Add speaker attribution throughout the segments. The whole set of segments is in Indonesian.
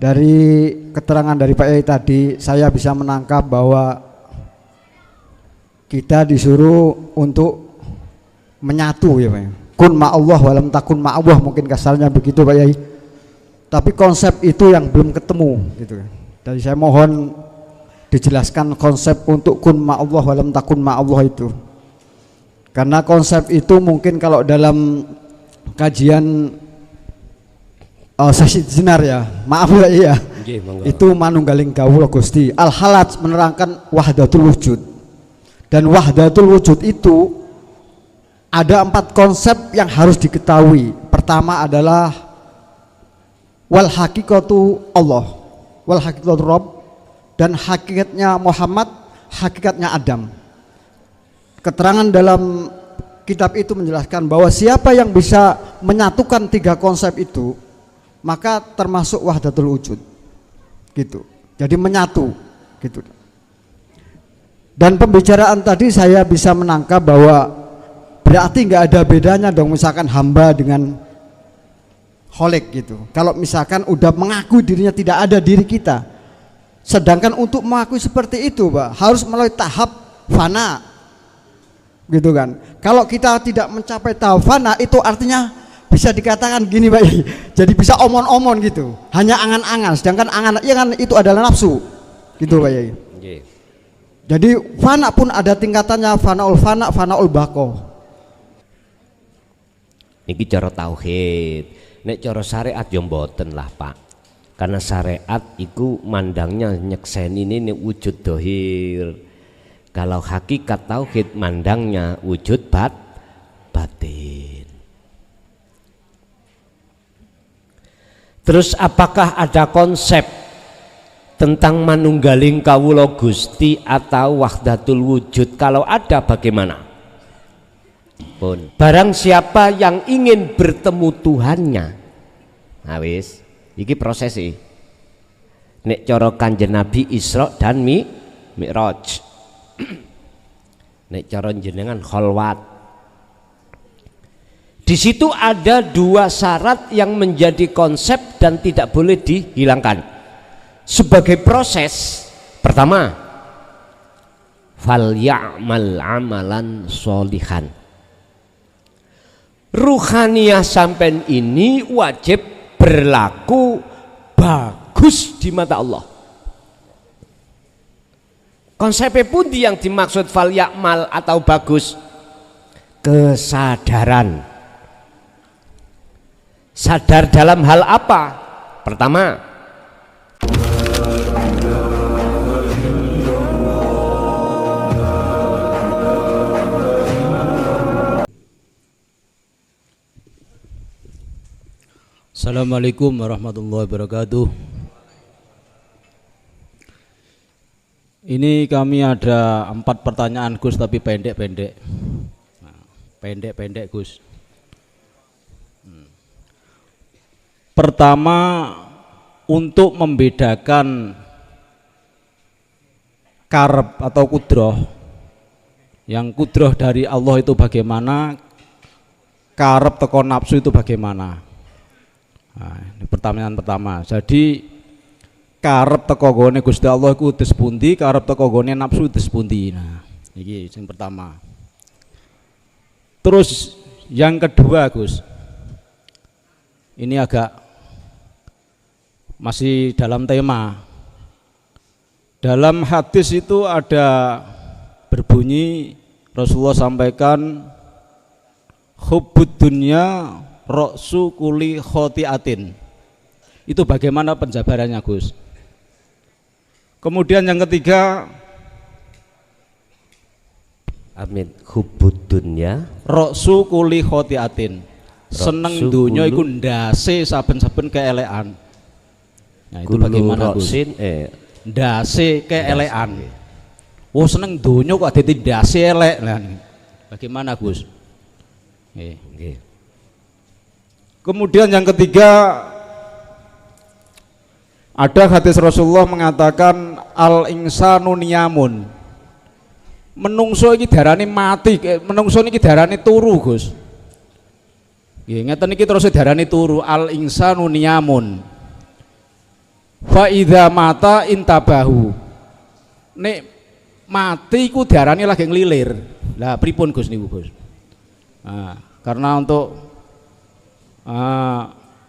Speaker 1: Dari keterangan dari Pak Yai tadi saya bisa menangkap bahwa kita disuruh untuk menyatu ya Pak. Kun ma'allah walam takun ma'allah, mungkin kasarnya begitu Pak Yai. Tapi konsep itu yang belum ketemu gitu. Jadi saya mohon dijelaskan konsep untuk kun ma'allah walam takun ma'allah itu. Karena konsep itu mungkin kalau dalam kajian sesi zinar ya, maaf ya, itu manunggaling kawula Gusti. Al-Halaj menerangkan wahdatul wujud, dan wahdatul wujud itu ada 4 konsep yang harus diketahui. Pertama adalah wal hakikatu Allah, wal hakikatu Rabb, dan hakikatnya Muhammad, hakikatnya Adam. Keterangan dalam kitab itu menjelaskan bahwa siapa yang bisa menyatukan 3 konsep itu, maka termasuk wahdatul wujud gitu. Jadi menyatu gitu. Dan pembicaraan tadi saya bisa menangkap bahwa berarti nggak ada bedanya dong misalkan hamba dengan kholik gitu. Kalau misalkan udah mengaku dirinya tidak ada diri kita, sedangkan untuk mengakui seperti itu Pak harus melalui tahap fana gitu kan. Kalau kita tidak mencapai tahap fana, itu artinya bisa dikatakan gini Pak, jadi bisa omon-omon gitu, hanya angan-angan, sedangkan angan ya kan itu adalah nafsu gitu Pak Yai. Jadi fana pun ada tingkatannya, fanaul fana, fanaul bako.
Speaker 2: Niki cara tauhid, nek cara syariat yo mboten lah Pak, karena syariat iku mandangnya nyekseni ini wujud dohir. Kalau hakikat tauhid mandangnya wujud batin. Terus apakah ada konsep tentang manunggaling kawula Gusti atau wahdatul wujud? Kalau ada bagaimana? Pun barang siapa yang ingin bertemu Tuhannya, nah wis iki proses sih. Nek cara Kanjeng Nabi Isra dan Mi'raj. Nek cara jenengan kholwat. Di situ ada 2 syarat yang menjadi konsep dan tidak boleh dihilangkan sebagai proses. Pertama, fal ya'mal amalan sholihan. Ruhaniyah sampean ini wajib berlaku bagus di mata Allah. Konsepnya pun yang dimaksud fal ya'mal atau bagus, kesadaran. Sadar dalam hal apa? Pertama,
Speaker 3: Assalamualaikum warahmatullahi wabarakatuh. Ini kami ada 4 pertanyaan Gus, tapi pendek-pendek. Pendek-pendek Gus. Pertama, untuk membedakan karep atau kudroh, yang kudroh dari Allah itu bagaimana, karep teko nafsu itu bagaimana. Nah, ini pertanyaan pertama. Jadi karep teko gone Gusti Allah iku des pundi, karep teko gone nafsu des pundi. Nah, iki yang pertama. Terus yang kedua Gus, ini agak masih dalam tema. Dalam hadis itu ada berbunyi, Rasulullah sampaikan hubbud dunya ra'su kulli khotiatin. Itu bagaimana penjabarannya Gus? Kemudian yang ketiga,
Speaker 2: amin, hubbud dunya
Speaker 3: ra'su kulli khotiatin. Seneng dunya iku ndase saben-saben keelekan. Nah itu bagaimana Gus? Ndase keelekan. Oh seneng dunya kok dadi ndase elek. Nah, bagaimana Gus? Nggih. Kemudian yang ketiga, ada hadis Rasulullah mengatakan al insanu niyamun. Menungso iki darane mati, menungso niki darane turu Gus. Nggih, ngeten iki terus darane turu, al insanu niyamun. Fa idza mata intabahu. Nek mati ku diarani lagi ngelilir. Lah pripun Gus niku Gus? Nah, karena untuk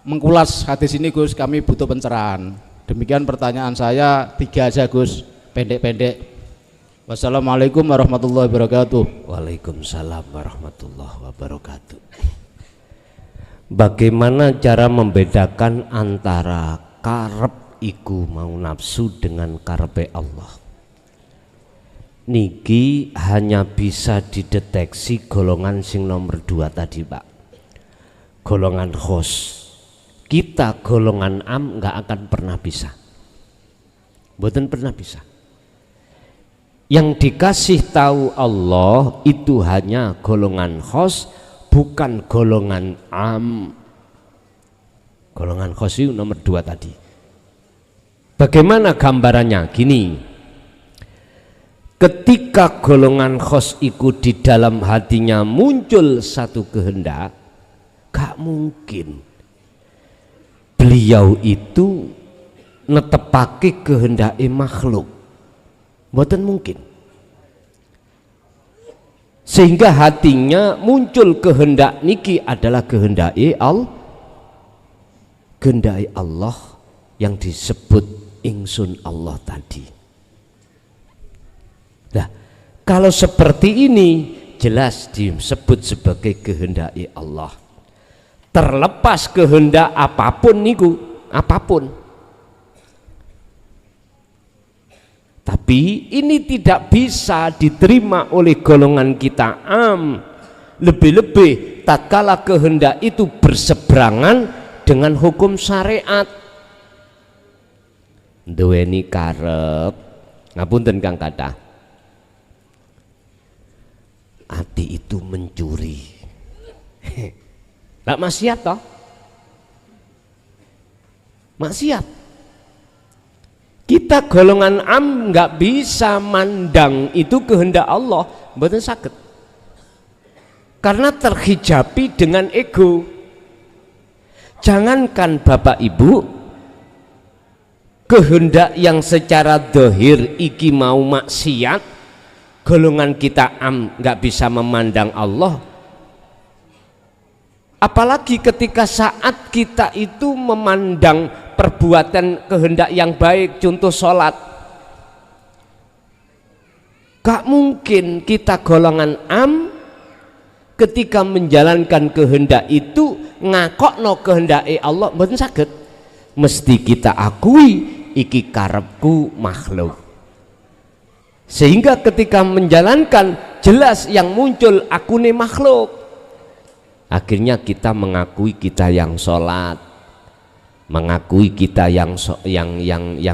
Speaker 3: mengkulas hadis ini Gus, kami butuh pencerahan. Demikian pertanyaan saya, 3 aja Gus, pendek-pendek. Wassalamualaikum warahmatullahi wabarakatuh.
Speaker 2: Waalaikumsalam warahmatullahi wabarakatuh. Bagaimana cara membedakan antara karep iku mau nafsu dengan karepe Allah? Niki hanya bisa dideteksi golongan sing nomor 2 tadi Pak, golongan khos. Kita golongan am nggak akan pernah bisa, mboten pernah bisa. Yang dikasih tahu Allah itu hanya golongan khos, bukan golongan am. Golongan khos itu nomor 2 tadi. Bagaimana gambarannya? Gini, ketika golongan khos itu di dalam hatinya muncul satu kehendak, gak mungkin beliau itu netepake kehendake makhluk, mboten mungkin. Sehingga hatinya muncul kehendak niki adalah kehendake Allah yang disebut ingsun Allah tadi. Nah, kalau seperti ini jelas disebut sebagai kehendaki Allah. Terlepas kehendak apapun niku, apapun. Tapi ini tidak bisa diterima oleh golongan kita am. Lebih-lebih tatkala kehendak itu berseberangan dengan hukum syariat. Duweni karep, ngapunten Kang Kathah. Ati itu mencuri. Lah maksiat toh? Maksiat. Kita golongan am nggak bisa mandang itu kehendak Allah, mboten saged. Karena terhijabi dengan ego. Jangankan Bapak Ibu, kehendak yang secara dohir iki mau maksiat, golongan kita am nggak bisa memandang Allah. Apalagi ketika saat kita itu memandang perbuatan kehendak yang baik, contoh sholat, gak mungkin kita golongan am ketika menjalankan kehendak itu ngakokno kehendake Allah, mboten saged. Mesti kita akui iki karepku makhluk. Sehingga ketika menjalankan jelas yang muncul akune makhluk. Akhirnya kita mengakui kita yang sholat, mengakui kita yang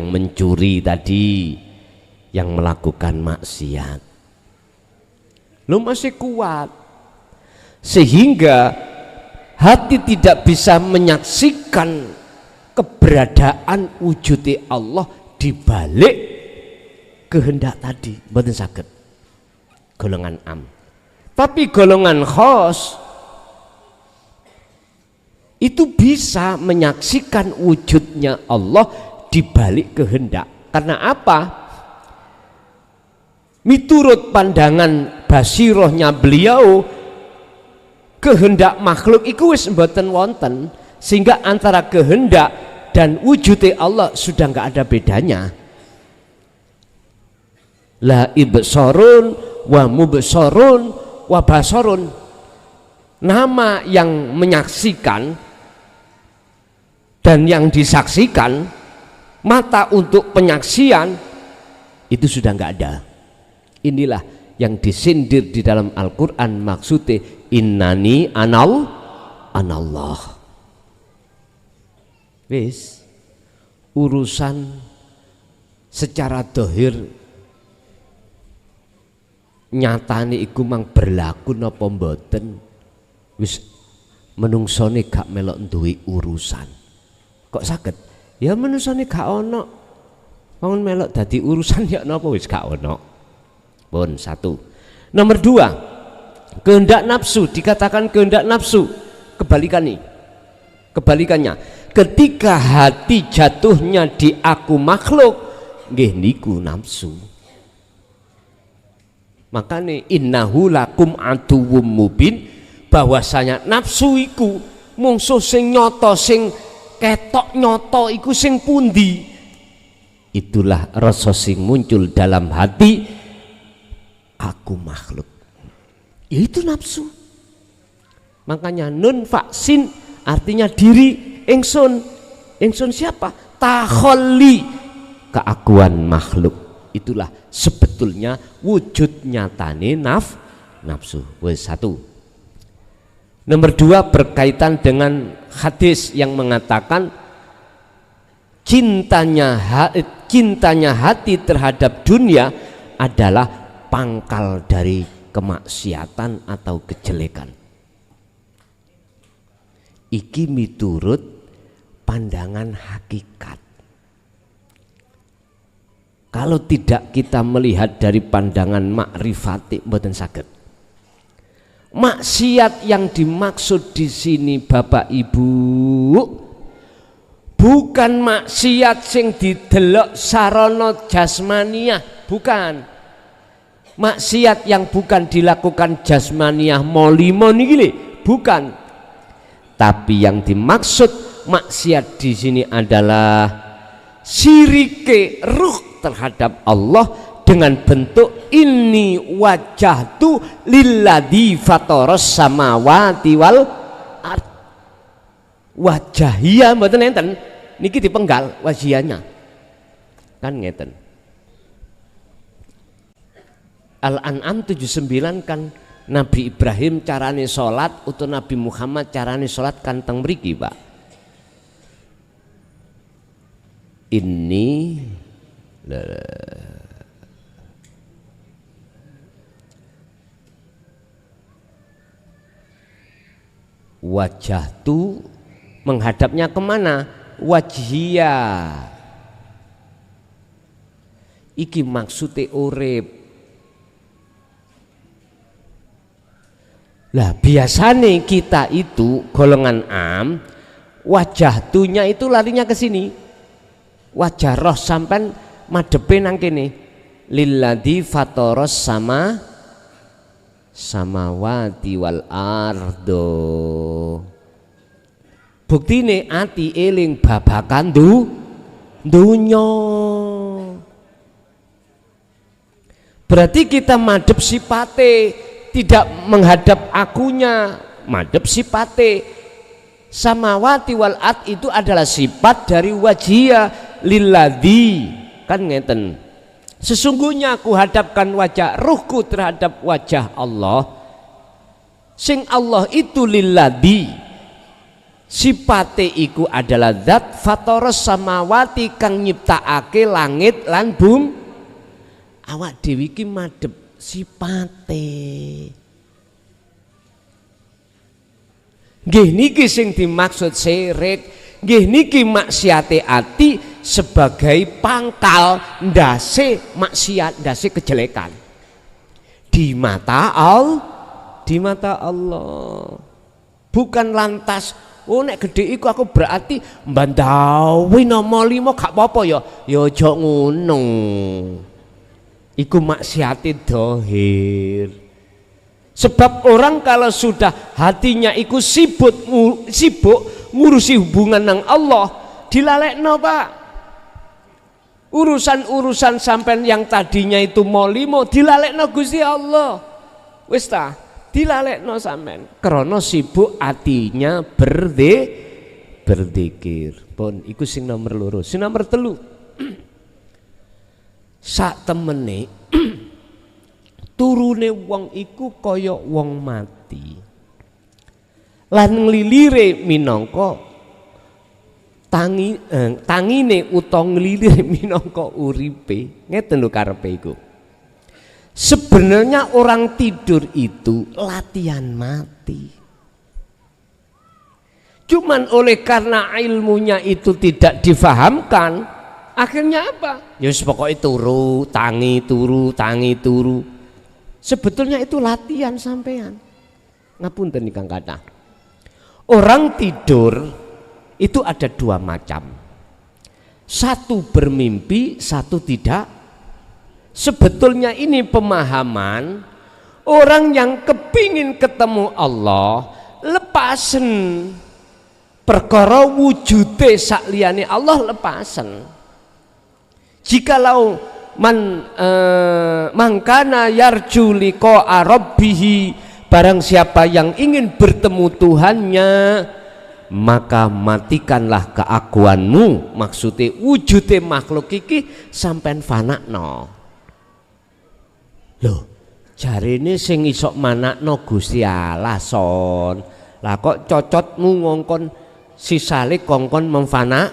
Speaker 2: mencuri tadi, yang melakukan maksiat. Lu masih kuat, sehingga hati tidak bisa menyaksikan keberadaan wujud Allah di balik kehendak tadi, mboten saged. Golongan am. Tapi golongan khos itu bisa menyaksikan wujudnya Allah di balik kehendak. Karena apa? Miturut pandangan basirohnya beliau, kehendak makhluk itu wis mboten wonten, sehingga antara kehendak dan wujudnya Allah sudah nggak ada bedanya. La ibsarun wa mubsarun wa basarun. Nama yang menyaksikan dan yang disaksikan, mata untuk penyaksian itu sudah nggak ada. Inilah yang disindir di dalam Al-Quran, maksudnya innani anallah. Wis urusan secara dohir nyatane iku mang berlaku napa mboten, wis menungsone gak melok duwe urusan. Kok saged? Ya menungsone gak ono. Wong melok dadi urusan ya napa wis gak ono. Pun satu. Nomor 2, kehendak nafsu. Dikatakan kehendak nafsu, kebalikannya, ketika hati jatuhnya di aku makhluk, nggih niku nafsu. Makanya innahu lakum aduwwum mubin, bahwasanya nafsu iku mungsuh sing nyata, sing ketok nyata iku sing pundi. Itulah rasa sing muncul dalam hati, aku makhluk, yaitu nafsu. Makanya nun vaksin artinya diri ingsun. Ingsun siapa? Takholli, keakuan makhluk. Itulah sebetulnya wujud nyatane nafsu. Wes satu. Nomor dua, berkaitan dengan hadis yang mengatakan cintanya hati terhadap dunia adalah pangkal dari kemaksiatan atau kejelekan. Iki miturut pandangan hakikat. Kalau tidak kita melihat dari pandangan makrifati mboten saged. Maksiat yang dimaksud di sini Bapak Ibu bukan maksiat sing didelok sarana jasmaniah, bukan. Maksiat yang bukan dilakukan jasmaniah molimo niki bukan. Tapi yang dimaksud maksiat di sini adalah syirike ruh terhadap Allah dengan bentuk ini wajahtu lilladzi fataras samawati wal ard. Wajahia mboten enten niki dipenggal wajiannya. Kan ngeten. Al-An'am 79 kan Nabi Ibrahim carane sholat, atau Nabi Muhammad carane sholat kan teng mriki, Pak. Ini wajah tu menghadapnya kemana? Wajhia. Iki maksudnya urip. Lah biasanya kita itu golongan am, wajah tunya itu larinya ke sini. Wajah roh sampai madepe nang kene. Lilladzi fataras samawati wal ardo. Buktine ati eling babakan dunya. Berarti kita madhep sipate, tidak menghadap akunya, madhep sipate. Samawati wal ard itu adalah sifat dari wajhiyah lilladzi, kan ngeten. Sesungguhnya aku hadapkan wajah ruhku terhadap wajah Allah. Sing Allah itu lilladzi, sifate iku adalah zat fataras samawati kang nyiptakake langit lan bumi. Awak dhewe iki madhep sipate. Nggih niki sing dimaksud syirik, nggih niki maksiate ati sebagai pangkal ndase maksiat, ndase kejelekan di mata Allah. Bukan lantas oh nek gede iku aku berarti mbandawi nama 5 gak apa-apa ya. Ya aja ngono. Iku maksiate dohir. Sebab orang kalau sudah hatinya iku sibuk ngurusi hubungan nang Allah, dilalekno Pak. Urusan-urusan sampean yang tadinya itu molimo dilalekno Gusti Allah. Wis ta, dilalekno sampean krana sibuk hatinya berzikir. Pun iku sing nomor loro. Sing nomor 3. Sak temene turune wong iku kaya wong mati lan nglilire minangka tangine utawa nglilire minangka uripe. Ngeten lho karepe iku. Sebenarnya orang tidur itu latihan mati. Cuman oleh karena ilmunya itu tidak difahamkan, akhirnya apa? Ya pokoknya turu, tangi, turu. Sebetulnya itu latihan sampean. Ngapunten nih Kang Kata. Orang tidur itu ada dua macam. Satu bermimpi, satu tidak. Sebetulnya ini pemahaman orang yang kepingin ketemu Allah, lepasen perkara wujude sakliyane Allah, lepasen. Jikalau mangkana yarju liqa'a rabbih, barang siapa yang ingin bertemu Tuhannya, maka matikanlah keakuanmu. Maksudnya wujude makhluk iki sampean fanakno. Loh, jarine sing isok manakno Gusti Allah son. Lah kok cocotmu ngongkon sisalik kongkon memfanak?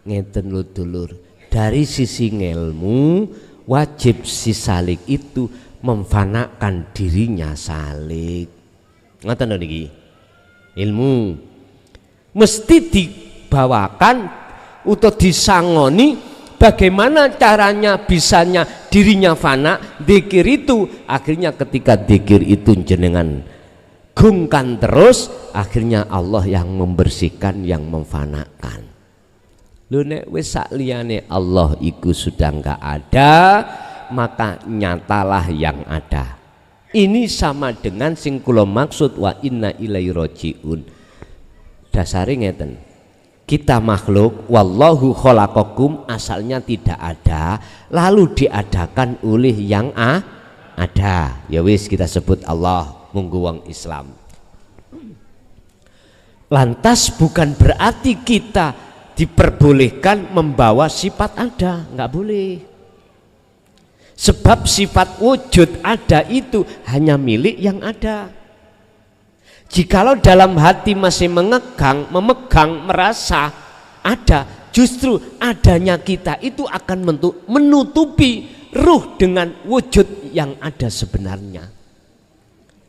Speaker 2: Ngeten lho dulur. Dari sisi ilmu wajib sisalik itu memfanakkan dirinya salik. Ngoten lho niki. Ilmu mesti dibawakan atau disangoni bagaimana caranya bisanya dirinya fana. Dzikir itu akhirnya ketika dzikir itu jenengan gungkan terus, akhirnya Allah yang membersihkan, yang memfanakan. Lho nek wis sakliyane Allah iku sudah enggak ada, maka nyatalah yang ada. Ini sama dengan sing kula maksud wa inna ilaihi rajiun. Dasare ngeten. Kita makhluk, wallahu khalaqakum, asalnya tidak ada, lalu diadakan oleh yang ada. Ya wis kita sebut Allah, munggu wong Islam. Lantas bukan berarti kita diperbolehkan membawa sifat ada, nggak boleh. Sebab sifat wujud ada itu hanya milik yang ada. Jikalau dalam hati masih memegang, merasa ada, justru adanya kita itu akan menutupi ruh dengan wujud yang ada sebenarnya.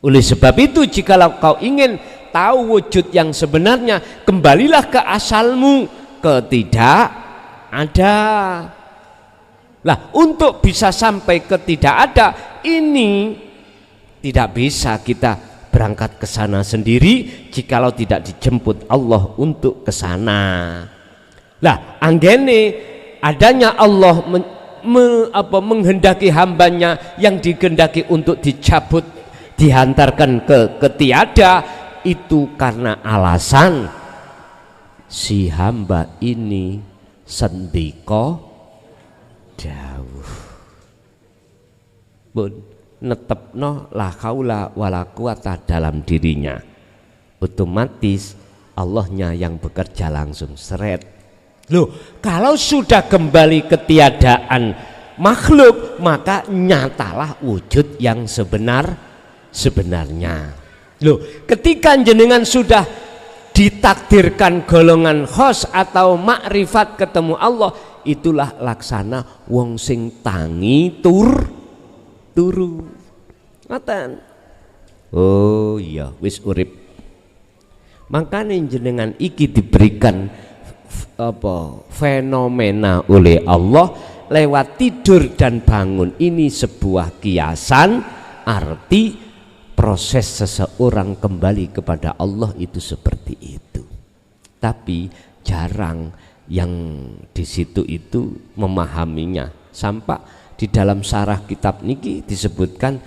Speaker 2: Oleh sebab itu, jikalau kau ingin tahu wujud yang sebenarnya, kembalilah ke asalmu, ke tidak ada. Lah, untuk bisa sampai ke tidak ada ini tidak bisa kita berangkat ke sana sendiri jikalau tidak dijemput Allah untuk ke sana. Lah, anggene adanya Allah menghendaki hambanya yang dikehendaki untuk dicabut, dihantarkan ke tiada, itu karena alasan si hamba ini sendiko jauh pun netepno la haula wala quwata dalam dirinya, otomatis Allahnya yang bekerja langsung seret. Loh, kalau sudah kembali ketiadaan makhluk, maka nyatalah wujud yang sebenarnya. Loh, ketika jenengan sudah ditakdirkan golongan khos atau makrifat ketemu Allah, itulah laksana wong sing tangi turu. Ngoten. Oh iya, wis urip. Makanya jenengan iki diberikan fenomena oleh Allah lewat tidur dan bangun. Ini sebuah kiasan, arti proses seseorang kembali kepada Allah itu seperti itu. Tapi jarang yang di situ itu memahaminya. Sampai di dalam sarah kitab niki disebutkan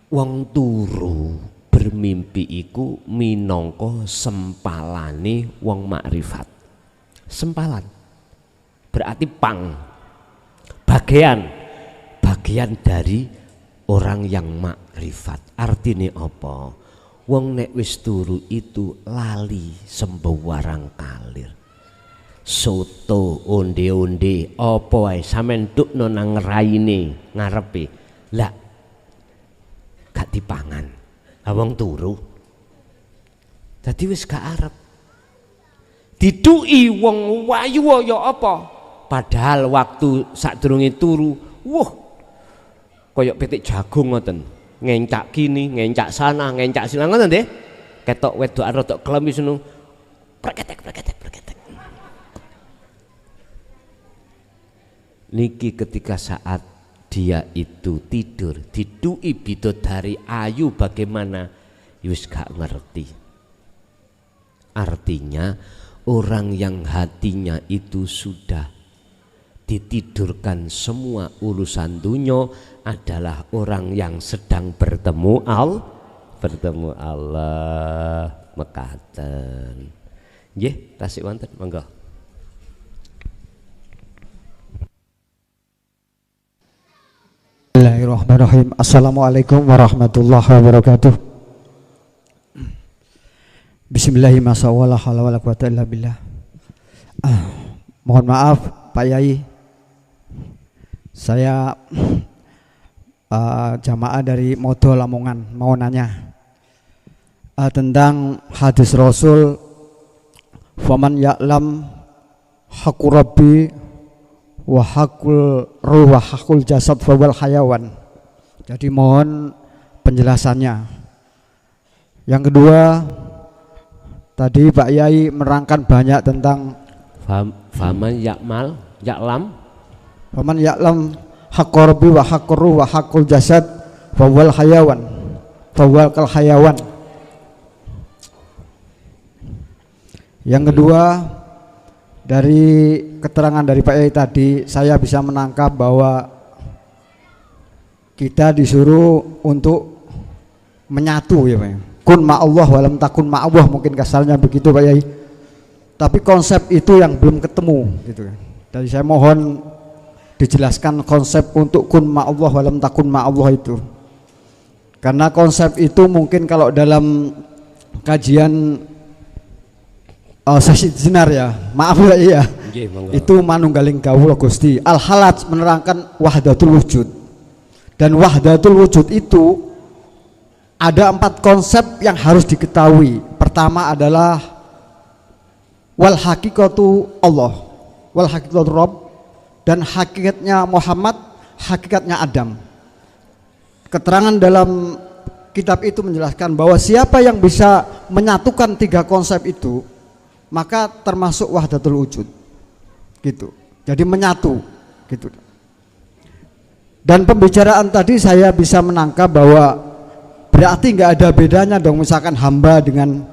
Speaker 2: wong turu bermimpi iku minangka sempalane wong makrifat. Sempalan berarti bagian dari orang yang makrifat. Artinya apa? Wong nek wis turu itu lali sembarang kalir. Soto, onde-onde, apa wae sampean ndukno nang raine ngarepe. Lah gak dipangan. Lah wong turu. Dadi wis gak arep. Diduki wong wayu ya apa? Padahal waktu sadurunge turu, wah koyok petik jagung ngoten, ngencak kini, ngencak sana, ngencak sini ngoten nggih. Ketok wedokan rada klemis ngono. Preketek. Niki ketika saat dia itu tidur, diduki bidodari ayu bagaimana, wis gak ngerti. Artinya orang yang hatinya itu sudah ditidurkan semua urusan dunia adalah orang yang sedang bertemu Allah mekaten. Nggih, tasik wonten monggo.
Speaker 1: Bismillahirrahmanirrahim. Assalamualaikum warahmatullahi wabarakatuh. Bismillahirrahmanirrahim. Mohon maaf Pak Yai, saya jamaah dari Modo Lamongan mau nanya tentang hadis Rasul, faman ya'lam haqqu rabbi wa haqqul ruh wa haqqul jasad fawal hayawan. Jadi mohon penjelasannya. Yang kedua, tadi Pak Yai menerangkan banyak tentang
Speaker 2: faman ya'lam
Speaker 1: haqqu rabbi wa haqqur ruh wa haqqul jasad fawal hayawan, fawal kal hayawan. Yang kedua, dari keterangan dari Pak Yai tadi saya bisa menangkap bahwa kita disuruh untuk menyatu, ya Pak. Kun ma'allah walam takun ma'allah, mungkin kasarnya begitu Pak Yai. Tapi konsep itu yang belum ketemu gitu. Jadi saya mohon dijelaskan konsep untuk kun ma'allah walam takun ma'allah itu. Karena konsep itu mungkin kalau dalam kajian sesi zinar ya, maaf ya iya. Itu manunggaling kawula Gusti. Al-Halaj menerangkan wahdatul wujud. Dan wahdatul wujud itu ada 4 konsep yang harus diketahui. Pertama adalah wal hakikatu Allah, wal hakikatu Rabb, dan hakikatnya Muhammad, hakikatnya Adam. Keterangan dalam kitab itu menjelaskan bahwa siapa yang bisa menyatukan 3 konsep itu, maka termasuk wahdatul wujud gitu. Jadi menyatu gitu. Dan pembicaraan tadi saya bisa menangkap bahwa berarti nggak ada bedanya dong misalkan hamba dengan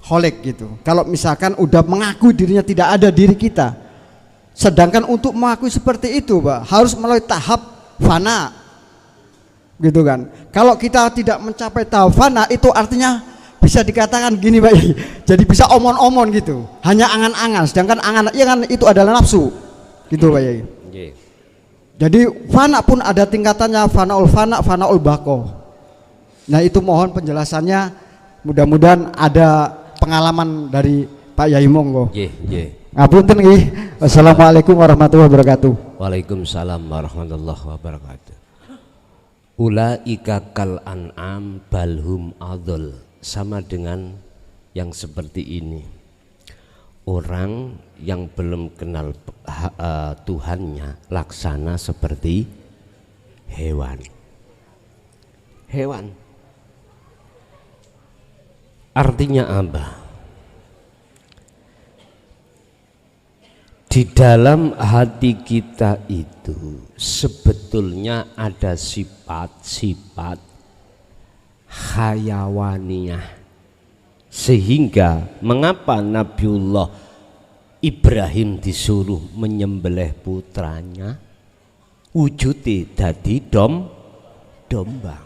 Speaker 1: kholik gitu. Kalau misalkan udah mengaku dirinya tidak ada diri kita, sedangkan untuk mengakui seperti itu Pak harus melalui tahap fana gitu kan. Kalau kita tidak mencapai tahap fana, itu artinya bisa dikatakan gini Pak, jadi bisa omon-omon gitu, hanya angan-angan, sedangkan angan itu adalah nafsu gitu Pak Yai. Jadi fana pun ada tingkatannya, fanaul fana, fanaul bako. Nah itu mohon penjelasannya, mudah-mudahan ada pengalaman dari Pak Yai, monggo. Ngapunten nggih. Wassalamualaikum warahmatullahi wabarakatuh.
Speaker 2: Waalaikumsalam warahmatullahi wabarakatuh. Ulaika kal an'am balhum adol, sama dengan yang seperti ini. Orang yang belum kenal Tuhannya laksana seperti hewan. Artinya apa? Di dalam hati kita itu sebetulnya ada sifat-sifat hayawaniyah, sehingga mengapa Nabiullah Ibrahim disuruh menyembelih putranya, wujudnya dadi domba.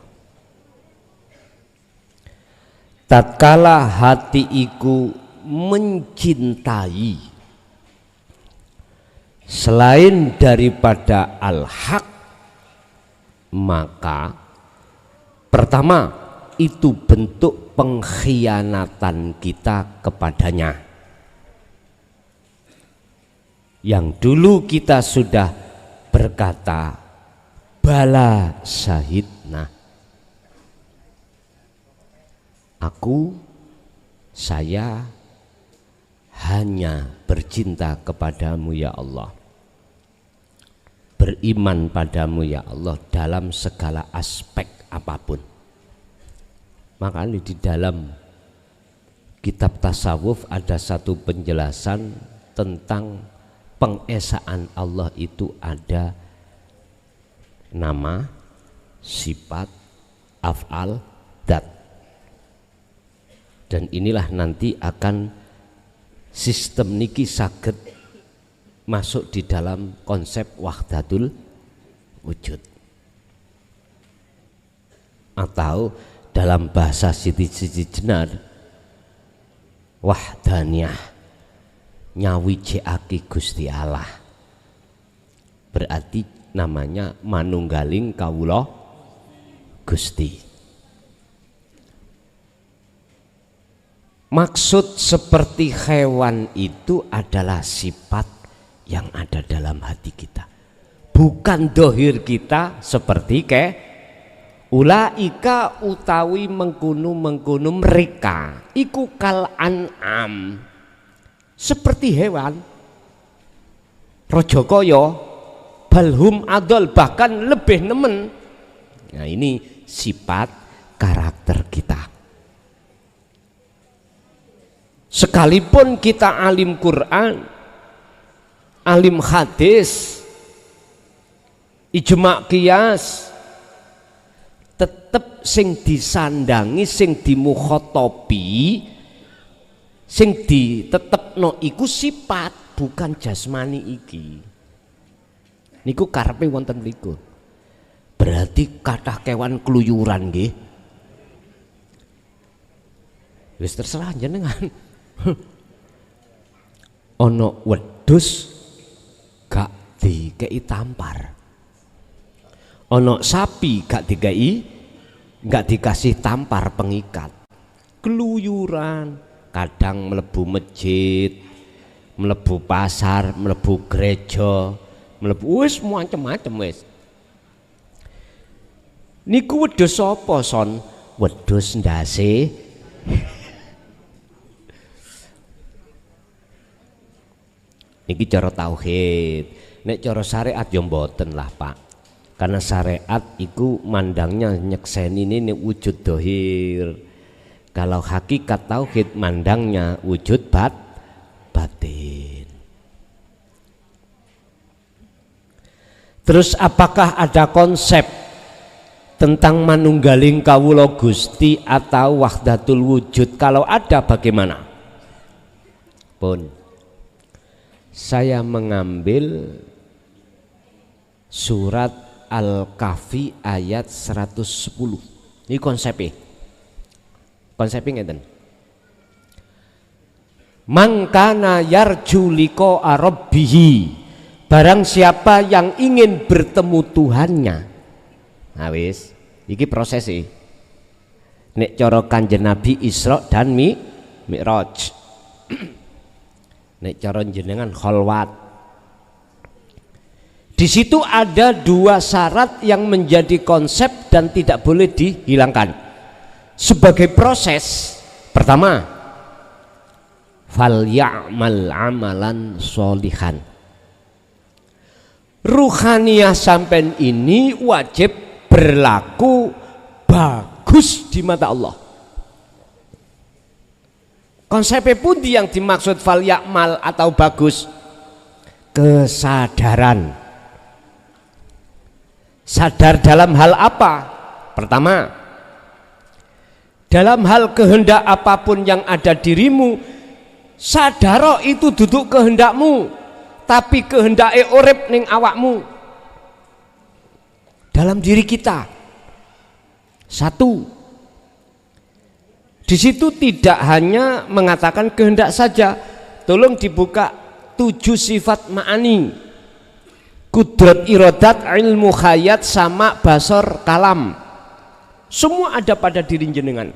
Speaker 2: Tatkala hati iku mencintai selain daripada al-haq, maka pertama itu bentuk pengkhianatan kita kepadanya. Yang dulu kita sudah berkata bala syahidna, saya hanya bercinta kepadamu ya Allah, beriman padamu ya Allah dalam segala aspek apapun. Makanya di dalam kitab tasawuf ada satu penjelasan tentang pengesaan Allah itu ada nama, sifat, af'al, dat. Dan inilah nanti akan sistem niki saged masuk di dalam konsep wahdatul wujud, atau dalam bahasa Siti Jenar wahdaniyah, nyawijekake Gusti Allah, berarti namanya manunggaling kawula Gusti. Maksud seperti hewan itu adalah sifat yang ada dalam hati kita, bukan dohir kita seperti ke ulaika utawi mengkunu mereka iku kal an'am, seperti hewan. Raja kaya balhum adol, bahkan lebih nemen. Nah, ini sifat karakter kita. Sekalipun kita alim Quran, alim hadis, ijma' qiyas, tetep sing disandangi, sing dimukhotobi, sing ditetepno iku sifat, bukan jasmani iki. Niku karepe wonten mriku. Berarti kathah kewan kluyuran nggih. Wis terserah jenengan. Ono wedhus gak dikei tampar, ono sapi gak dikasih tampar pengikat, keluyuran, kadang mlebu masjid, mlebu pasar, mlebu gereja, mlebu wis macem-macem wis. Niku wedhus sapa son? Wedhus ndase niki cara tauhid. Nek cara syariat ya mboten lah Pak, karena syariat iku mandangnya nyekseni ini wujud dohir. Kalau hakikat tauhid mandangnya wujud batin. Terus apakah ada konsep tentang manunggaling kawula Gusti atau wahdatul wujud? Kalau ada bagaimana? Pun saya mengambil surat Al-Kahfi ayat 110. Ini konsepnya. Konsepnya ngeten. Mangkana yarju liqa'a rabbih. Barang siapa yang ingin bertemu Tuhannya. Nah wis, iki prosesnya. Nek cara Kanjeng Nabi Isra dan Mi'raj. Nek cara jenengan kholwat. Di situ ada dua syarat yang menjadi konsep dan tidak boleh dihilangkan sebagai proses. Pertama, fal ya'mal amalan sholihan. Ruhaniyah sampean ini wajib berlaku bagus di mata Allah. Konsepnya pun yang dimaksud fal ya'mal atau bagus, kesadaran. Sadar dalam hal apa? Pertama, dalam hal kehendak apapun yang ada dirimu, sadaro itu duduk kehendakmu, tapi kehendake urip ning awakmu, dalam diri kita. Satu, di situ tidak hanya mengatakan kehendak saja, tolong dibuka 7 sifat ma'ani, kudrat, iradat, ilmu, khayat, sama, basar, kalam, semua ada pada diri jenengan.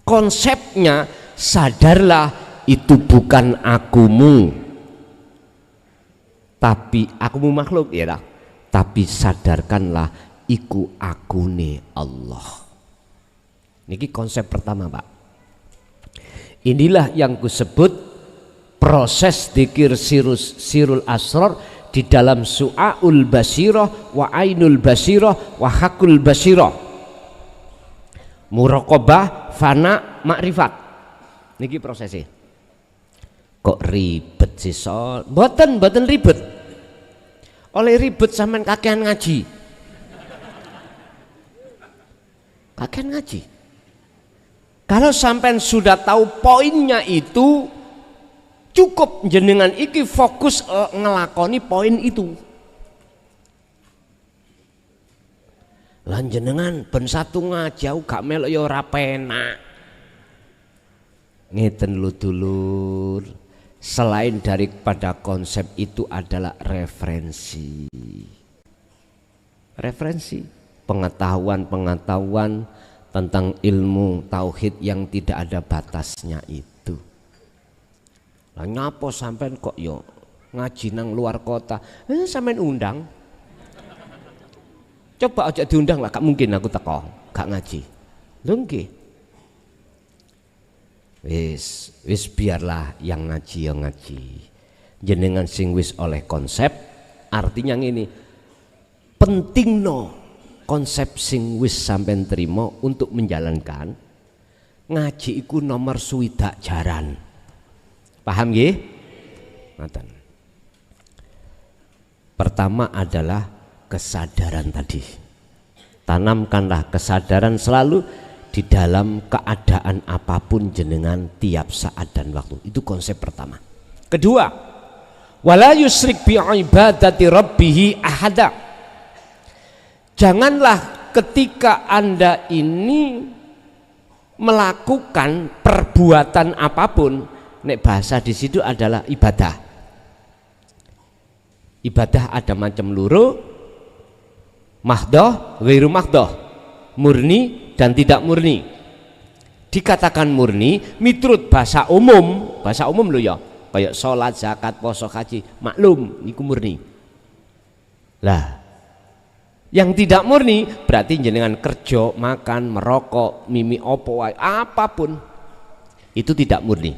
Speaker 2: Konsepnya sadarlah itu bukan akumu, tapi akumu makhluk ya lah. Tapi sadarkanlah iku akune Allah. Niki konsep pertama Pak. Inilah yang kusebut proses dzikir sirul asrar di dalam su'aul basirah wa ainul basirah wa hakul basirah, muraqabah, fana, makrifat. Niki prosesnya. Kok ribet sih soal? Mboten ribet. Oleh ribet sampean kakean ngaji. Kalau sampean sudah tahu poinnya itu, cukup jenengan iki fokus ngelakoni poin itu. Lan jenengan ben satu ngajau gak melok ya ora penak. Ngeten lho dulur. Selain daripada konsep itu adalah referensi. Referensi pengetahuan tentang ilmu tauhid yang tidak ada batasnya itu. Lah nyapa sampean kok yo ngaji nang luar kota? Sampean undang. Coba aja diundang lah, gak mungkin aku teko, gak ngaji. Lho nggih. Wis biarlah yang ngaji ya ngaji. Jenengan sing wis oleh konsep, artinya ngene. Pentingno konsep sing wis sampean terima untuk menjalankan ngaji iku nomor swidak jaran. Paham nggih? Ngoten. Pertama adalah kesadaran tadi. Tanamkanlah kesadaran selalu di dalam keadaan apapun jenengan tiap saat dan waktu. Itu konsep pertama. Kedua, wala yusrik bi ibadati rabbih ahada. Janganlah ketika Anda ini melakukan perbuatan apapun, nek bahasa di situ adalah ibadah. Ibadah ada macam loro, mahdoh, ghairu mahdoh, murni dan tidak murni. Dikatakan murni miturut bahasa umum lho ya, kayak sholat, zakat, poso, haji, maklum niku murni. Lah yang tidak murni berarti jenengan kerja, makan, merokok, mimi opo wae, apapun itu tidak murni.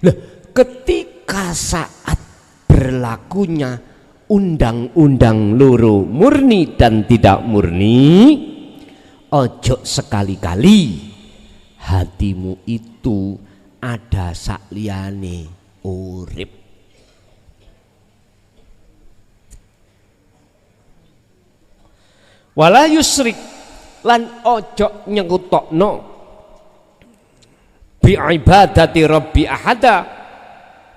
Speaker 2: Lah ketika saat berlakunya undang-undang loro murni dan tidak murni, ojo sekali-kali hatimu itu ada sakliyane urip. Wala yusrik lan ojo nyekutokno bi ibadati rabbi ahada,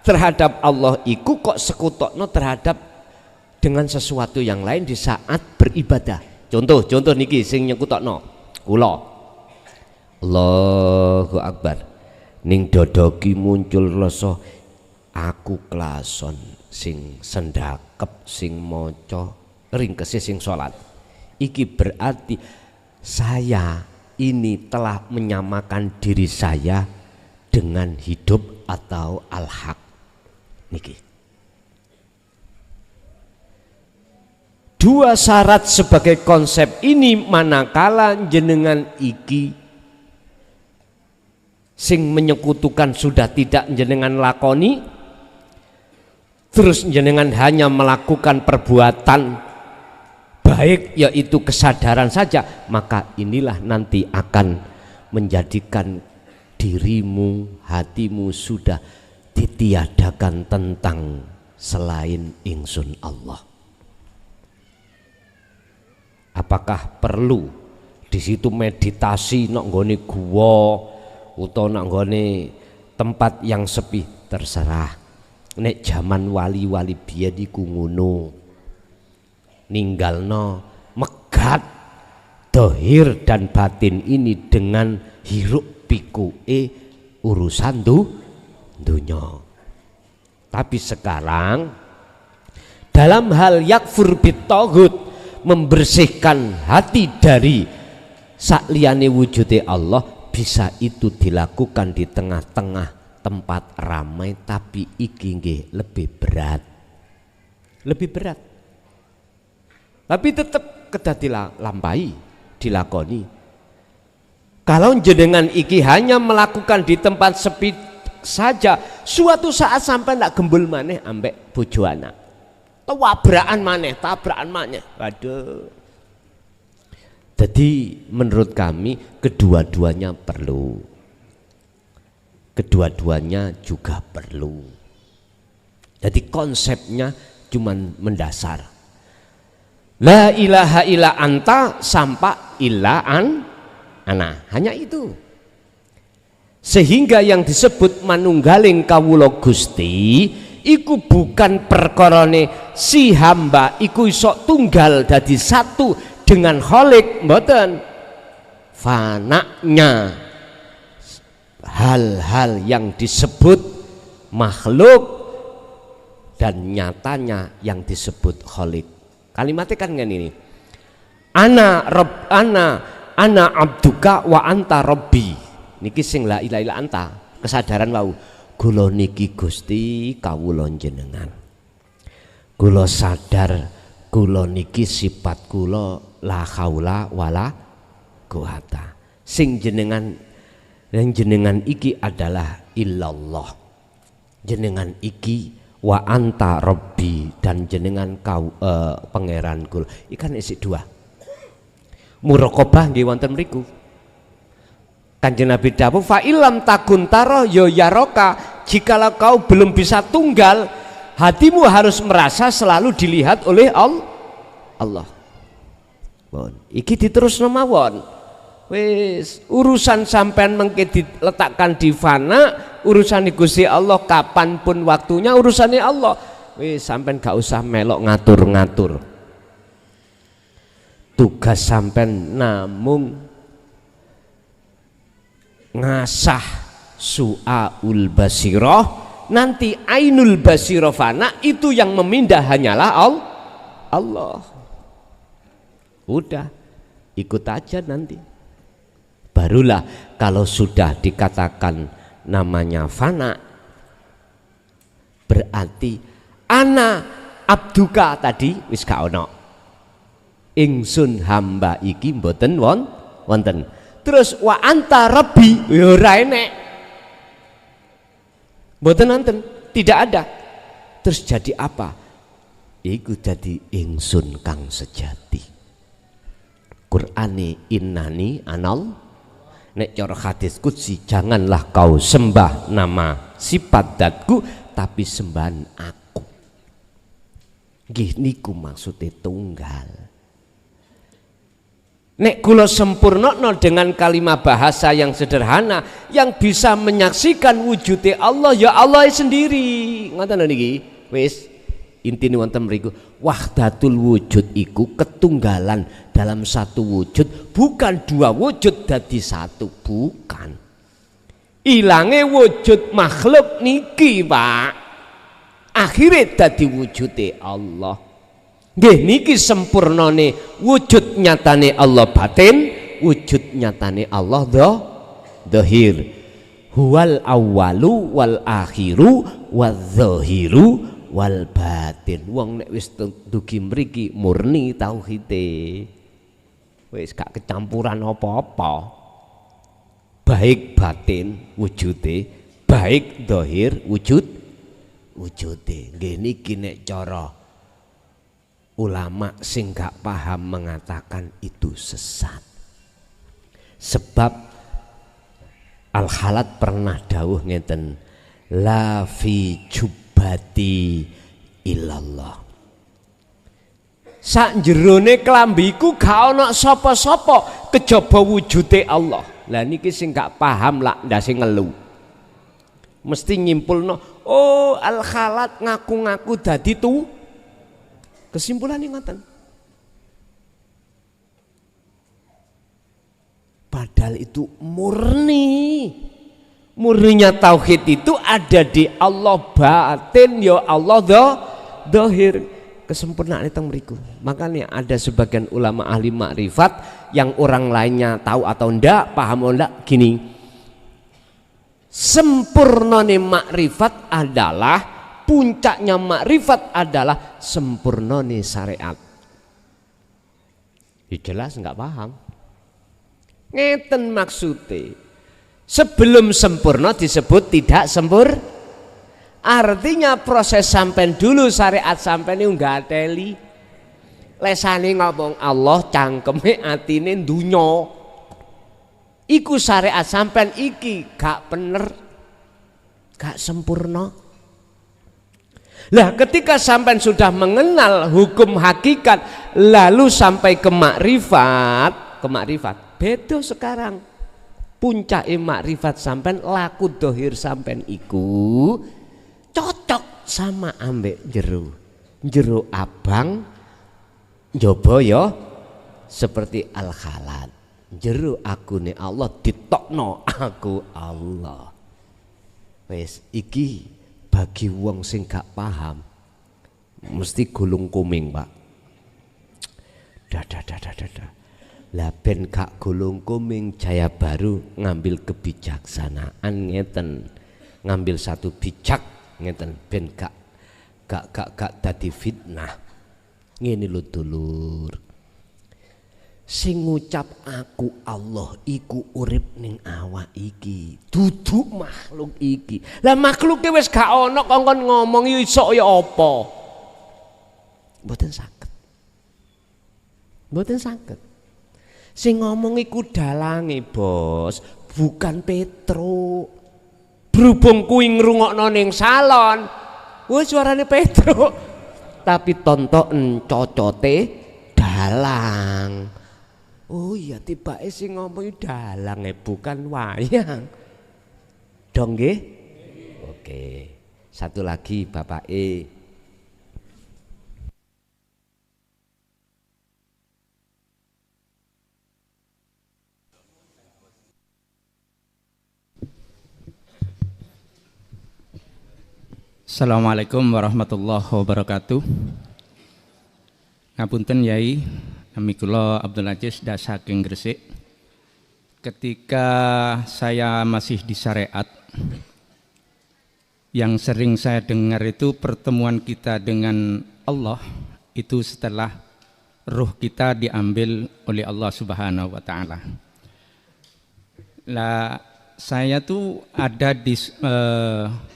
Speaker 2: terhadap Allah iku kok sekutokno terhadap dengan sesuatu yang lain di saat beribadah. Contoh niki sing nyekutokno kula Allahu Akbar ning dodoki muncul rasa aku klason sing sendakep sing maca ringkese sing salat. Iki berarti saya ini telah menyamakan diri saya dengan hidup atau al-haq. Niki. Dua syarat sebagai konsep ini manakala jenengan iki sing menyekutukan sudah tidak jenengan lakoni, terus jenengan hanya melakukan perbuatan baik yaitu kesadaran saja, maka inilah nanti akan menjadikan dirimu, hatimu sudah ditiadakan tentang selain ingsun Allah. Apakah perlu di situ meditasi nok nggone guwa utawa nok nggone tempat yang sepi? Terserah. Nek zaman wali-wali biyen iku ngono. Ninggalno megat dohir dan batin ini dengan hiruk pikue urusan dunya. Tapi sekarang dalam hal yakfur bitaghut, membersihkan hati dari sakliyane wujude Allah, bisa itu dilakukan di tengah-tengah tempat ramai, tapi iki nggih lebih berat. Tapi tetap kedah dilampahi, dilakoni. Kalau jenengan iki hanya melakukan di tempat sepi saja, suatu saat sampai ndak gembul maneh ambek bojo anak. Tabrakan maneh. Waduh. Jadi menurut kami kedua-duanya perlu. Kedua-duanya juga perlu. Jadi konsepnya cuman mendasar. La ilaha illa anta sampai illa ana, hanya itu. Sehingga yang disebut manunggaling kawula Gusti iku bukan perkorone si hamba iku iso tunggal dadi satu dengan Khalik, mboten. Fananya hal-hal yang disebut makhluk dan nyatanya yang disebut Khalik. Kalimatnya kan ngene ini. Ana abduka wa anta rabbi. Niki sing la ilaha illa anta, kesadaran wau. Kula niki Gusti kawula jenengan. Kula sadar kula niki sifat kula la haula wala quwata. Sing jenengan yang jenengan iki adalah illallah. Jenengan iki wa anta rabbi dan jenengan kau pangeran kula. Ikan isi dua. Muraqabah nggih wonten mriku. Kanjeng Nabi dawuh fa ilam takun taro yo yaroka, jikalau kau belum bisa tunggal, hatimu harus merasa selalu dilihat oleh Allah. Bon, iki diterusno mawon. Wis urusan sampean mengke diletakkan di fana, urusan Gusti Allah kapanpun waktunya urusannya Allah. Wis sampean gak usah melok ngatur-ngatur. Tugas sampean namung ngasah su'aul basirah, nanti ainul basirah fana, itu yang memindah hanyalah Allah. Udah ikut aja nanti. Barulah kalau sudah dikatakan namanya fana, berarti ana abduka tadi wis gak ono. Ingsun hamba iki mboten wonten. Terus wa anta rabbi ya ora enek. Mboten wonten, tidak ada. Terus jadi apa? Iku jadi ingsun kang sejati. Qur'ane innani anal, nek cara hadis qudsi janganlah kau sembah nama sifat datku tapi sembahan aku. Nggih niku maksude tunggal. Nek kula sempurnakno dengan kalimat bahasa yang sederhana yang bisa menyaksikan wujudnya Allah, ya Allah sendiri. Ngoten niki. Wis intine wonten mriku wahdatul wujud iku ketunggalan dalam satu wujud, bukan dua wujud dadi satu, bukan. Ilange wujud makhluk niki, Pak. Akhire dadi wujude Allah. Nggih niki sempurnane wujud nyatane Allah batin, wujud nyatane Allah dzahir. Huwal awwalu wal akhiru wadz-dzahiru wal batin. Wong nek wis dugi mriki murni tauhide. Wis gak kecampuran apa-apa. Baik batin wujude, baik dzahir wujude. Nggih niki nek cara ulama sing gak paham mengatakan itu sesat. Sebab Al-Khalat pernah dawuh ngeten, la fi jubbati illallah. Sak jerone klambiku gak ana sapa-sapa kejaba wujude Allah. Lah niki sing gak paham lak ndase ngelu. Mesti nyimpulno, oh Al-Khalat ngaku-ngaku dadi kesimpulan ingatan. Padahal itu murninya tauhid itu ada di Allah batin, ya Allah dzahir. Kesempurnaan itu mriku. Makanya ada sebagian ulama ahli makrifat yang orang lainnya tahu atau ndak, paham atau ndak, gini. Sempurnane makrifat adalah, puncaknya makrifat adalah sempurnane syariat. Jelas nggak paham? Ngeten maksudnya. Sebelum sempurna disebut tidak sempurna. Artinya proses sampean dulu syariat sampean ini nggak teli. Lesane ngomong Allah, cangkeme atine dunya. Iku syariat sampean iki gak bener, gak sempurna. Lah ketika sampai sudah mengenal hukum hakikat lalu sampai ke makrifat beda sekarang. puncake makrifat sampean, laku dohir sampean iku cocok sama ambek jero abang njaba ya seperti al khalat. Jero akune Allah ditokno aku Allah. Wes iki bagi wong sing gak paham mesti gulung kuming, Pak. Dadah. Lah ben gak gulung kuming, Jaya Baru ngambil kebijaksanaan ngeten. Ngambil satu bijak ngeten ben gak dadi fitnah. Ngene lho dulur. Sing ngucap aku Allah iku urip ning awak iki, duduk makhluk iki. Lah makhluke wis gak ana kongkon ngomong iso ya apa? Mboten saged. Sing ngomong iku dalange, Bos, bukan Petro. Berhubung kuwi ngrungokno ning salon, wis suarane Petro. Tapi tonton cocote dalang. Oh iya, tibake sing ngomong dalang bukan wayang. Dong nggih? Oke. Satu lagi Bapak E.
Speaker 4: Assalamualaikum warahmatullahi wabarakatuh. Ngapunten Yai, nami kula Abdul Aziz saking Gresik. Ketika saya masih di syariat, yang sering saya dengar itu pertemuan kita dengan Allah itu setelah ruh kita diambil oleh Allah Subhanahu wa taala. Lah saya tuh ada di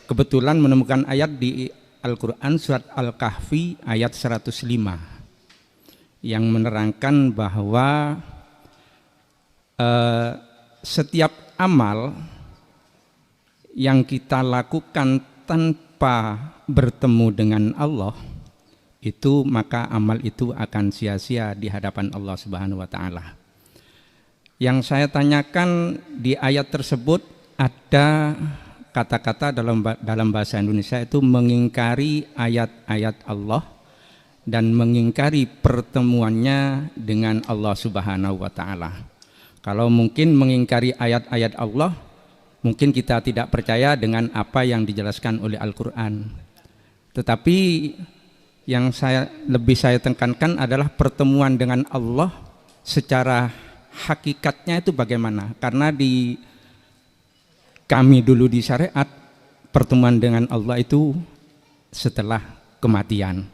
Speaker 4: kebetulan menemukan ayat di Al-Quran surat Al-Kahfi ayat 105 yang menerangkan bahwa setiap amal yang kita lakukan tanpa bertemu dengan Allah itu maka amal itu akan sia-sia di hadapan Allah Subhanahu wa taala. Yang saya tanyakan di ayat tersebut ada kata-kata dalam bahasa Indonesia itu mengingkari ayat-ayat Allah dan mengingkari pertemuannya dengan Allah Subhanahu wa taala. Kalau mungkin mengingkari ayat-ayat Allah, mungkin kita tidak percaya dengan apa yang dijelaskan oleh Al-Qur'an. Tetapi yang lebih saya tekankan adalah pertemuan dengan Allah secara hakikatnya itu bagaimana? Karena di kami dulu di syariat pertemuan dengan Allah itu setelah kematian.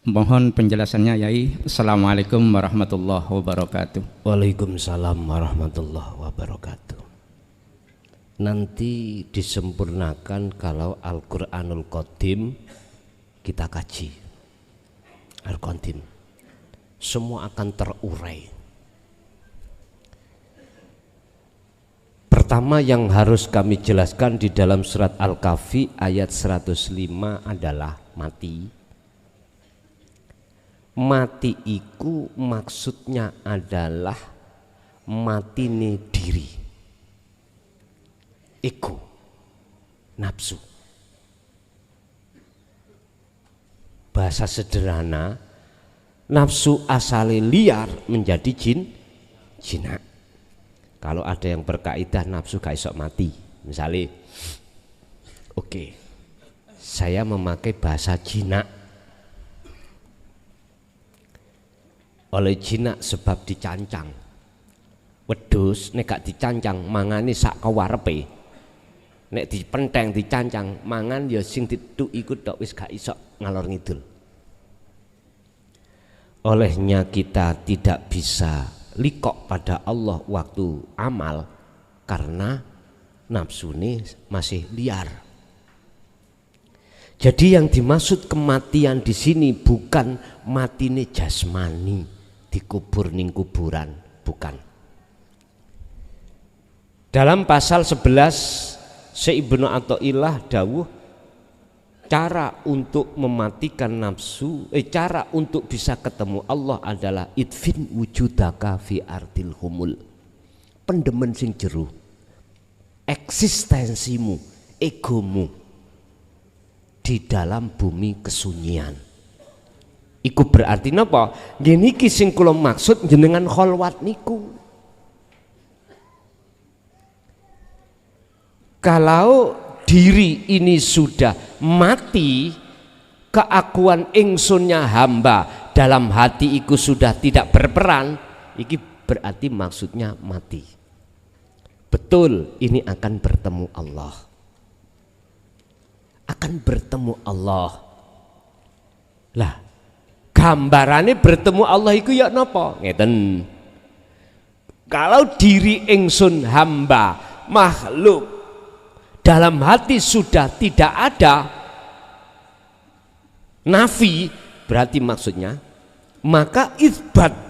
Speaker 4: Mohon penjelasannya Yai. Assalamualaikum warahmatullahi wabarakatuh.
Speaker 2: Waalaikumsalam warahmatullahi wabarakatuh. Nanti disempurnakan kalau Al-Qur'anul Qadim kita kaji. Al-Qadim semua akan terurai. Pertama yang harus kami jelaskan di dalam surat Al-Kahfi ayat 105 adalah mati. Mati iku maksudnya adalah matine diri. Ego, nafsu. Bahasa sederhana, nafsu asale liar menjadi jinak. Kalau ada yang berkaidah nafsu gak iso mati, misalnya, oke, saya memakai bahasa jinak. Oleh jinak sebab dicancang. Wedhus nek gak dicancang mangane sak kawarepe. Nek dipenteng dicancang mangan ya sing dituk iku tok wis gak iso ngalor ngidul. Olehnya kita tidak bisa likok pada Allah waktu amal karena nafsu ini masih liar. Jadi yang dimaksud kematian di sini bukan matine jasmani dikubur ning kuburan, bukan. Dalam pasal 11 Ibnu Athaillah dawuh cara untuk mematikan nafsu, cara untuk bisa ketemu Allah adalah idfin wujudaka fi ardil humul. pendemen sing jero, eksistensimu, egomu di dalam bumi kesunyian. Iku berarti napa? Ngene iki sing kula maksud jenengan kholwat niku. Kalau diri ini sudah mati, keakuan ingsunnya hamba dalam hati iku sudah tidak berperan, iki berarti maksudnya mati. Betul, ini akan bertemu Allah. Akan bertemu Allah. Lah, gambarannya bertemu Allah itu ya napa? Ngeten. Kalau diri ingsun hamba makhluk dalam hati sudah tidak ada, nafi berarti maksudnya, maka isbat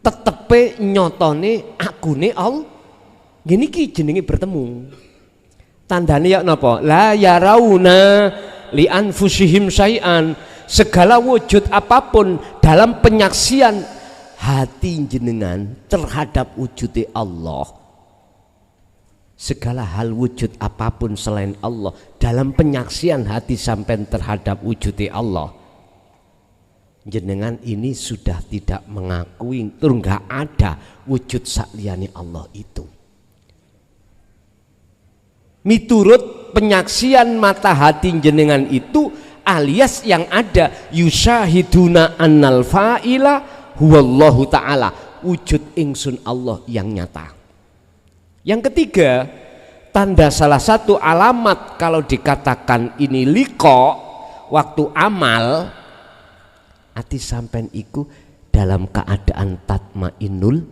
Speaker 2: tetepe nyotone akune Allah. Gini ki jenenge bertemu. Tandane ya napa? La yarauna li anfusihim syai'an. Segala wujud apapun dalam penyaksian hati jenengan terhadap wujud Allah, segala hal wujud apapun selain Allah dalam penyaksian hati sampai terhadap wujud Allah, jenengan ini sudah tidak mengakui, terus nggak ada wujud sakliyane Allah itu. Miturut penyaksian mata hati jenengan itu, alias yang ada yusyahiduna annal fa'ila huwallahu ta'ala, wujud ingsun Allah yang nyata. Yang ketiga, tanda salah satu alamat kalau dikatakan ini liqa waktu amal, ati sampean iku dalam keadaan tatmainnul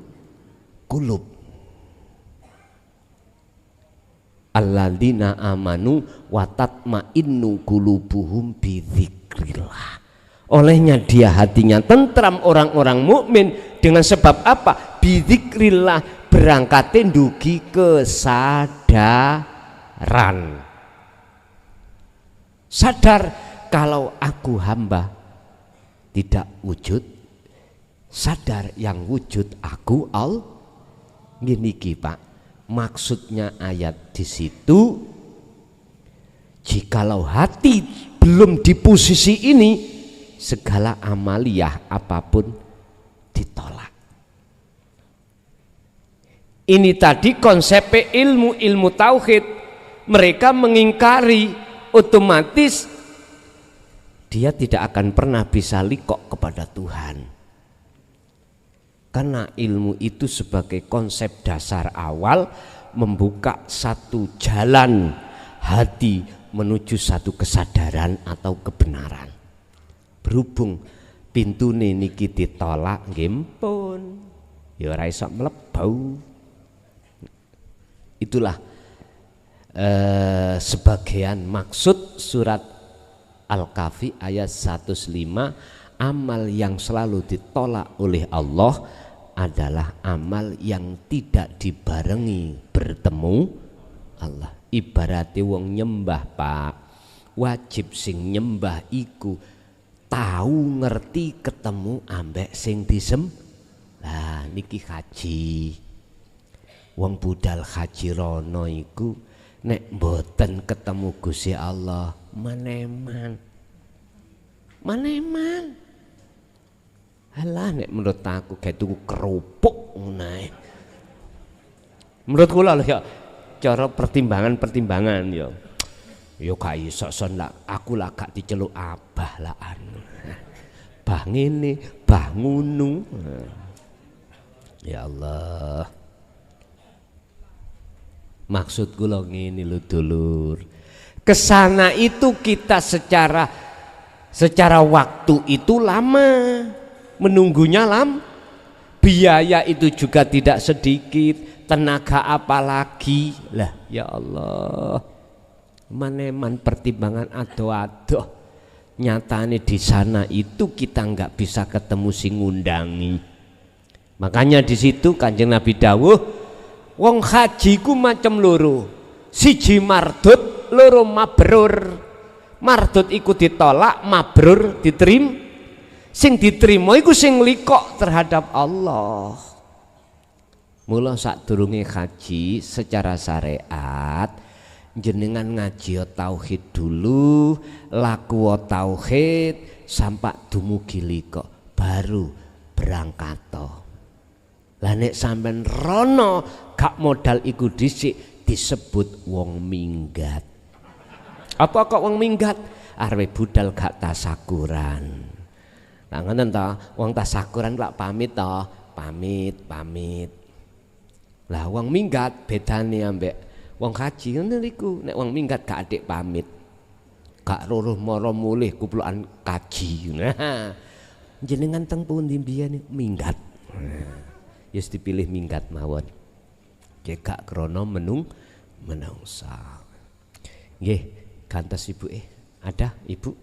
Speaker 2: qulub. Alladzina amanu wa tatmainnu qulubuhum bidzikrillah. Olehnya dia hatinya tentram orang-orang mukmin dengan sebab apa? Bidzikrillah, berangkate ndugi kesadaran. Sadar kalau aku hamba tidak wujud, sadar yang wujud aku Allah. Gini Pak, maksudnya ayat di situ, jikalau hati belum di posisi ini, segala amaliyah apapun ditolak. Ini tadi konsep ilmu tauhid. Mereka mengingkari, otomatis dia tidak akan pernah bisa liqo kepada Tuhan. Karena ilmu itu sebagai konsep dasar awal membuka satu jalan hati menuju satu kesadaran atau kebenaran. Berhubung pintu niki ditolak nggih pun ya ora iso mlebu. Itulah sebagian maksud surat Al-Kahfi ayat 105, amal yang selalu ditolak oleh Allah adalah amal yang tidak dibarengi bertemu Allah. Ibaratnya wong nyembah Pak, wajib sing nyembah iku tahu ngerti ketemu ambek sing disem. Lah niki haji, wong budal haji rono iku nek mboten ketemu Gusti Allah maneman. Halah nek menurut aku kayak tuku kerupuk ngono. Menurut kula lho ya cara pertimbangan ya. Yo gak iso son lah, aku lah gak diceluk abah lah anu. Bah ngene, bah ngono. Ya Allah. Maksud kula ngene lho dulur. Kesana itu kita secara waktu itu lama. Menunggunya biaya itu juga tidak sedikit, tenaga apalagi lah ya Allah. Maneman pertimbangan ado-ado, nyatane di sana itu kita nggak bisa ketemu sing ngundangi. Makanya di situ Kanjeng Nabi dawuh, wong haji ku macam loro, siji mardut, loro mabrur. Mardut iku ditolak, mabrur diterima. Sing diterima iku sing liqo terhadap Allah. Mula sadurunge haji secara syariat jenengan ngaji tauhid dulu, laku tauhid sampai dumugi liko baru berangkat to. Lah nek sampean rono gak modal iku dhisik disebut wong minggat. Apa kok wong minggat? Arep budal gak tasakuran. Lah ngoten to, wong tasakuran lak pamit to, pamit. Lah wong minggat bedane ambek wong haji ngono niku. Nek wong minggat gak adik pamit. Gak roruh mara mulih kuplukan kaji. Nah, jenengan teng pundi mbiyen minggat. Yes dipilih minggat mawon. Nggih gak krana menungsa. Nggih, gantos Ibu ada Ibu?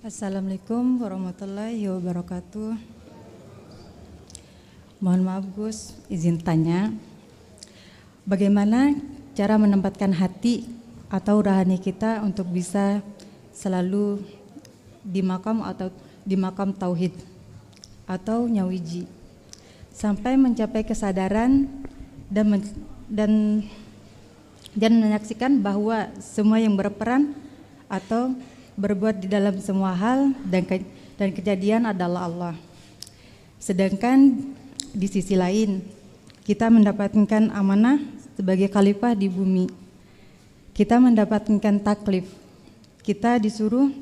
Speaker 5: Assalamualaikum warahmatullahi wabarakatuh. Mohon maaf Gus, izin tanya, bagaimana cara menempatkan hati atau rohani kita untuk bisa selalu di makam tauhid atau nyawiji sampai mencapai kesadaran dan menyaksikan bahwa semua yang berperan atau berbuat di dalam semua hal dan kejadian adalah Allah. Sedangkan di sisi lain kita mendapatkan amanah sebagai khalifah di bumi. Kita mendapatkan taklif. Kita disuruh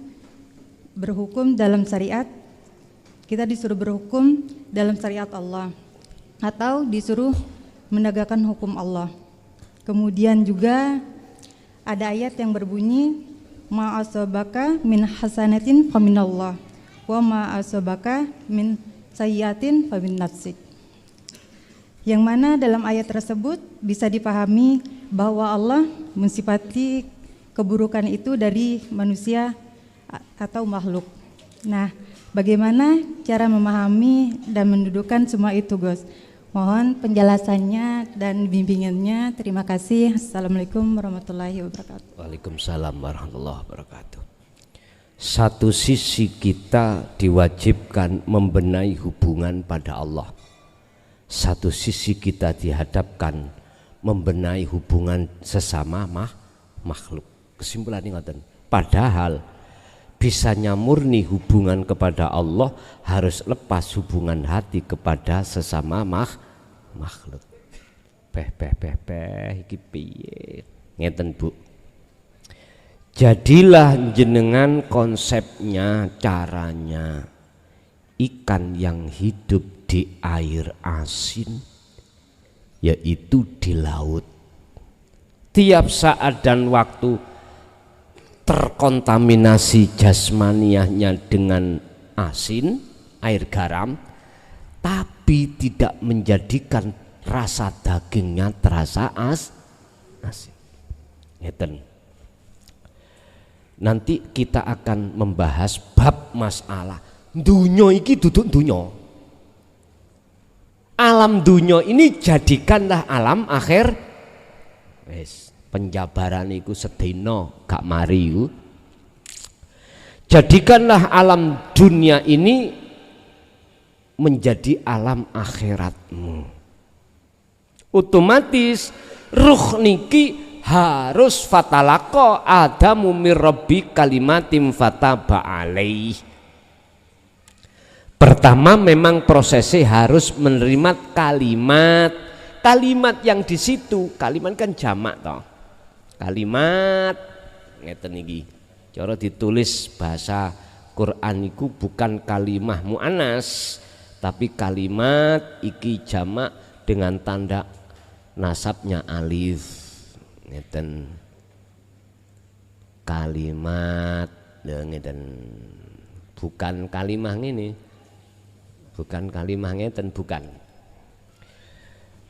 Speaker 5: berhukum dalam syariat. Kita disuruh berhukum dalam syariat Allah atau disuruh menegakkan hukum Allah. Kemudian juga ada ayat yang berbunyi ma asabaka min hasanatin faminallah wa ma asabaka min sayyiatin famin nafsik. Yang mana dalam ayat tersebut bisa dipahami bahwa Allah mensifati keburukan itu dari manusia atau makhluk. Nah, bagaimana cara memahami dan mendudukkan semua itu, Gus? Mohon penjelasannya dan bimbingannya. Terima kasih. Assalamualaikum warahmatullahi wabarakatuh.
Speaker 2: Waalaikumsalam warahmatullahi wabarakatuh. Satu sisi kita diwajibkan membenahi hubungan pada Allah. Satu sisi kita dihadapkan membenahi hubungan sesama makhluk. Kesimpulan ini ngoten. Padahal bisanya murni hubungan kepada Allah harus lepas hubungan hati kepada sesama makhluk. Iki piye? Ngeten Bu. Jadilah jenengan konsepnya, caranya ikan yang hidup di air asin, yaitu di laut. Tiap saat dan waktu terkontaminasi jasmaniahnya dengan asin, air garam, tapi tidak menjadikan rasa dagingnya terasa asin. Ngeten. Nanti kita akan membahas bab masalah dunya iki duduk dunya. Alam dunya ini jadikanlah alam akhir. Wes. Penjabaran iku sedina gak mari iku. Jadikanlah alam dunia ini menjadi alam akhiratmu. Otomatis ruh niki harus fatalaqo Adamu mir rabbi kalimatim fataba alaih. Pertama memang prosesnya harus menerima kalimat yang di situ. Kalimat kan jamak toh. Kalimat ngeten iki. Cara ditulis bahasa Quran iku bukan kalimah muannas, tapi kalimat iki jamak dengan tanda nasabnya alif. Ngeten. Kalimat ngeten. Bukan kalimah ngene. Bukan kalimah ngeten, bukan.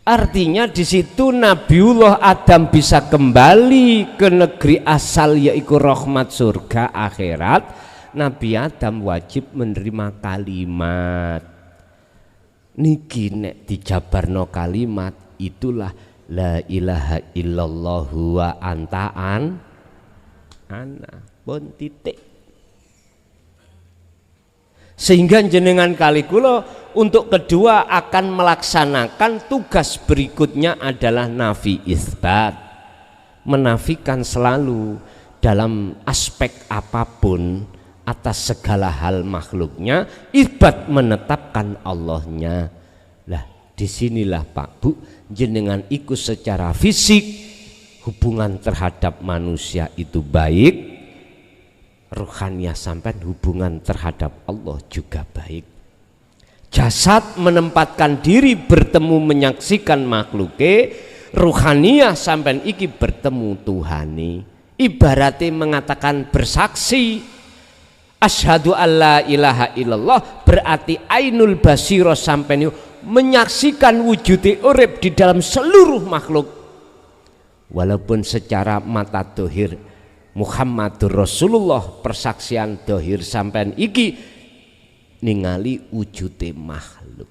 Speaker 2: Artinya di situ Nabiullah Adam bisa kembali ke negeri asal yaitu rahmat surga akhirat. Nabi Adam wajib menerima kalimat. Niki nek dijabarno kalimat itulah la ilaha illallah wa anta ana pun titik. Sehingga jenengan kali kula untuk kedua akan melaksanakan tugas berikutnya adalah nafi isbat, menafikan selalu dalam aspek apapun atas segala hal makhluknya, isbat menetapkan Allahnya. Lah disinilah Pak Bu, jenengan ikut secara fisik hubungan terhadap manusia itu baik, rohaniah sampai hubungan terhadap Allah juga baik. Jasad menempatkan diri bertemu menyaksikan makhluke, rohaniah sampai iki bertemu Tuhani. Ibaratnya mengatakan bersaksi asyhadu alla ilaha illallah, berarti ainul basiro sampai menyaksikan wujudi urip di dalam seluruh makhluk. Walaupun secara mata dohir Muhammadur Rasulullah, persaksian dohir sampean iki ningali wujude makhluk.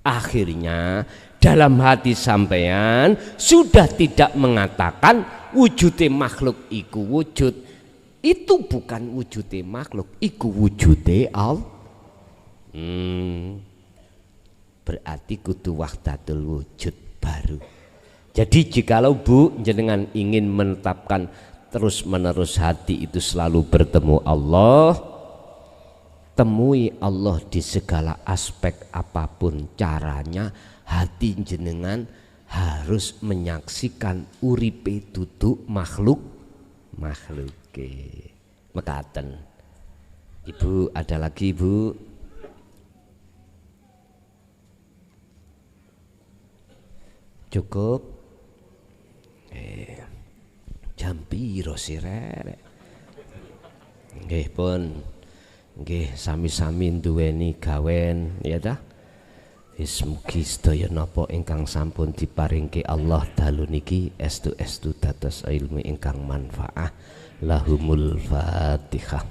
Speaker 2: Akhirnya dalam hati sampean sudah tidak mengatakan wujude makhluk iku wujud, itu bukan wujude makhluk, iku wujude Allah. Berarti kudu wahdatul wujud baru. Jadi jikalau Bu jenengan ingin menetapkan terus menerus hati itu selalu bertemu Allah, temui Allah di segala aspek apapun caranya. Hati jenengan harus menyaksikan uripe duduk makhluke. Mekaten. Ibu ada lagi Bu? Cukup? Jam piro sirek? Nggih pun, nggih sami-sami duweni gawen ya ta. Wis mugi sedaya napa ingkang sampun diparingke Allah dalu niki estu-estu dados ilmu ingkang manfaah. Lahumul Fatihah.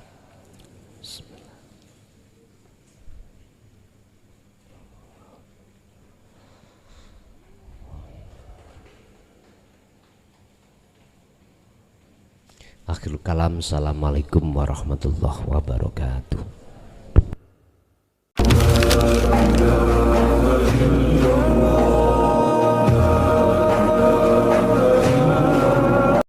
Speaker 2: Akhirul kalam, assalamualaikum warahmatullahi wabarakatuh.